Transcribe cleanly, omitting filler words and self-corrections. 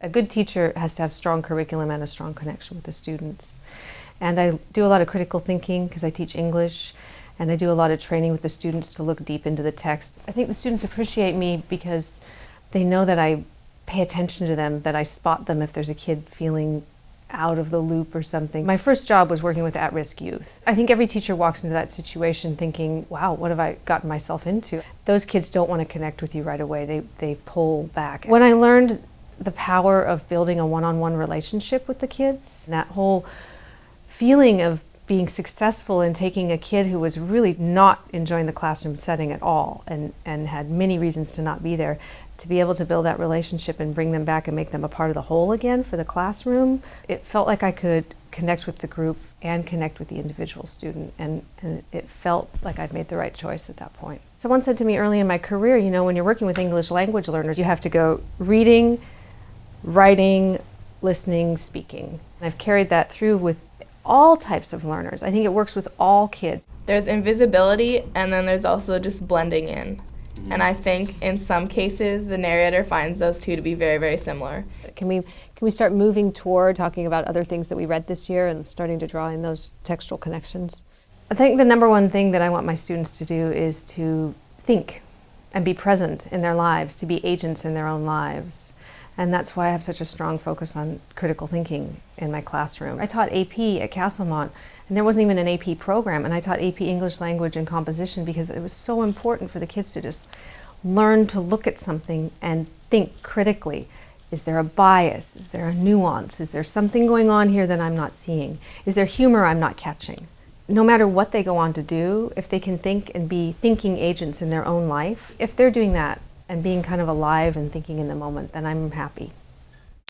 A good teacher has to have strong curriculum and a strong connection with the students. And I do a lot of critical thinking because I teach English, and I do a lot of training with the students to look deep into the text. I think the students appreciate me because they know that I pay attention to them, that I spot them if there's a kid feeling out of the loop or something. My first job was working with at-risk youth. I think every teacher walks into that situation thinking, wow, what have I gotten myself into? Those kids don't want to connect with you right away. They pull back. When I learned the power of building a one-on-one relationship with the kids, that whole feeling of being successful in taking a kid who was really not enjoying the classroom setting at all and had many reasons to not be there, to be able to build that relationship and bring them back and make them a part of the whole again for the classroom, it felt like I could connect with the group and connect with the individual student, and it felt like I'd made the right choice at that point. Someone said to me early in my career, you know, when you're working with English language learners, you have to go reading, writing, listening, speaking. And I've carried that through with all types of learners. I think it works with all kids. There's invisibility, and then there's also just blending in. And I think in some cases the narrator finds those two to be very, very similar. Can we start moving toward talking about other things that we read this year and starting to draw in those textual connections? I think the number one thing that I want my students to do is to think and be present in their lives, to be agents in their own lives. And that's why I have such a strong focus on critical thinking in my classroom. I taught AP at Castlemont, and there wasn't even an AP program, and I taught AP English Language and Composition because it was so important for the kids to just learn to look at something and think critically. Is there a bias? Is there a nuance? Is there something going on here that I'm not seeing? Is there humor I'm not catching? No matter what they go on to do, if they can think and be thinking agents in their own life, if they're doing that and being kind of alive and thinking in the moment, then I'm happy.